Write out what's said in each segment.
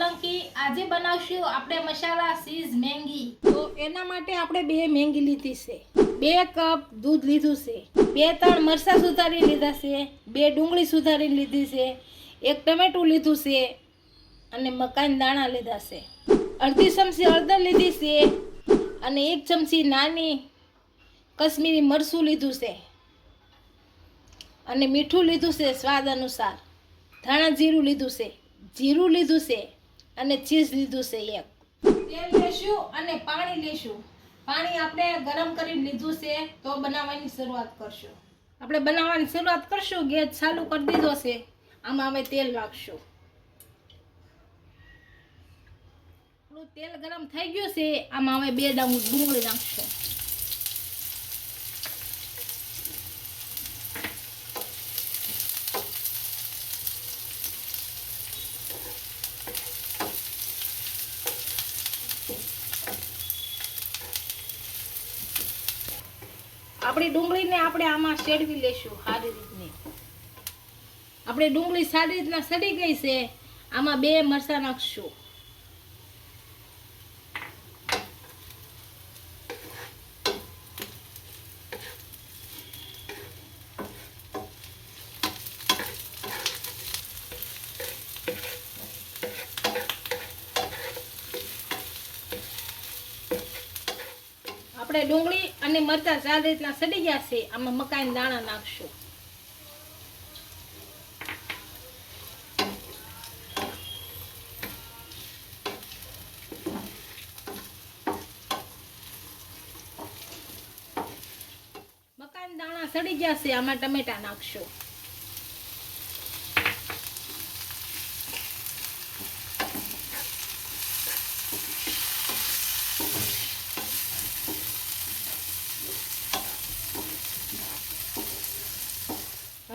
સોલંકી। આજે બનાવશું આપણે મસાલા ચીઝ મેંગી। તો એના માટે આપણે 2 મેંગી લીધી છે, 2 કપ દૂધ લીધું છે, 2-3 મરચાં સુધારી લીધા છે, 2 ડુંગળી સુધારી લીધી છે, 1 ટમેટું લીધું છે અને મકાઈના દાણા લીધા છે, અડધી ચમચી હળદર લીધી છે અને 1 ચમચી નાની કશ્મીરી મરચું લીધું છે અને મીઠું લીધું છે સ્વાદ અનુસાર, ધાણા જીરું લીધું છે અને ચીઝ લીધું છે 1। તેલ લેશું અને પાણી લેશું। પાણી આપણે ગરમ કરીને લીધું છે, તો બનાવવાની શરૂઆત કરશું। આપણે બનાવવાની શરૂઆત કરશું, ગેસ ચાલુ કરી દીધો છે। આમાં હવે તેલ નાખશું। આપણું તેલ ગરમ થઈ ગયું છે, આમાં હવે 2 ડુંગળી નાખશું। આપણી ડુંગળીને આપણે આમાં શેડવી લેશું સારી રીતની। આપણી ડુંગળી સારી રીતના સડી ગઈ છે, આમાં 2 મરચાં નાખશું। આપણે ડુંગળી અને મરચાં સારી રીતના સડી ગયા છે, આમાં મકાઈના દાણા નાખશું। મકાઈના દાણા સડી ગયા છે, આમાં ટમેટા નાખશું।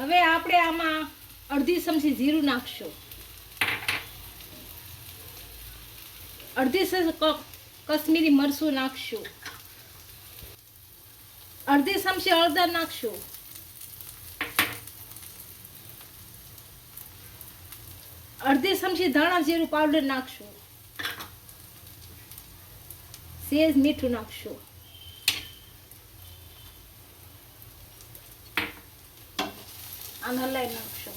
હવે આપણે આમાં અડધી ચમચી જીરું નાખશું, અડધી કશ્મીરી મરચું નાખશું, અડધી ચમચી હળદર નાખશું, અડધી ચમચી ધાણા જીરું પાવડર નાખશું, સહેજ મીઠું નાખશું, આને હલાવી નાખશું।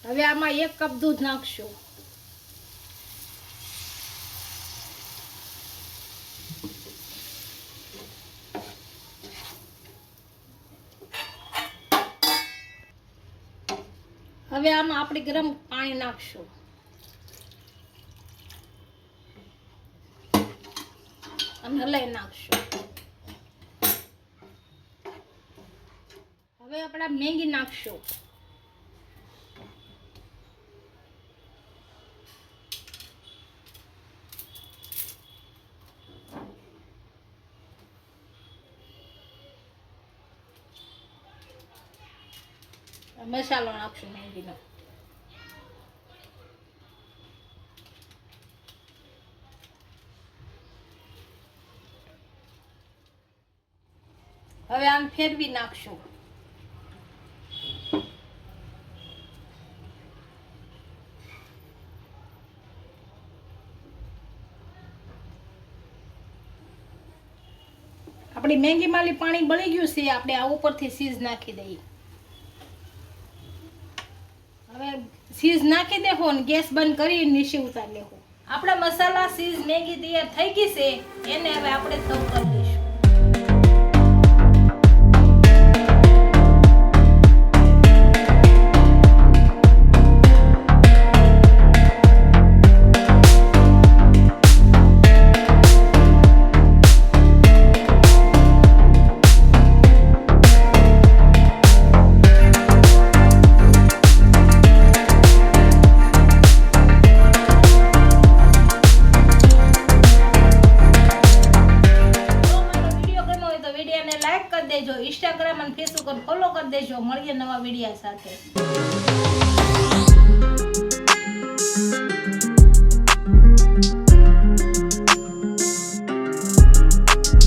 હવે આમાં 1 કપ દૂધ નાખશું। હવે આમાં આપણે ગરમ પાણી નાખશું। અને હલાવી નાખશું। હવે આપણે મેંગી નાખશું। મસાલો નાખશું મેંગીનો। હવે આમ ફેરવી નાખશું। આપણી મેંગી માલી પાણી બળી ગયું છે, આપણે આ ઉપરથી ચીઝ નાખી દઈએ। હવે ચીઝ નાખી દેવો ને ગેસ બંધ કરી નીચે ઉતારી લેવો। આપણા મસાલા ચીઝ મેંગી તૈયાર થઈ ગઈ છે, એને હવે આપણે સર્વ કરી દઈશું। ઇન્સ્ટાગ્રામ અને ફેસબુક પર ફોલો કરી દેજો। મળીએ નવા વિડીયો સાથે।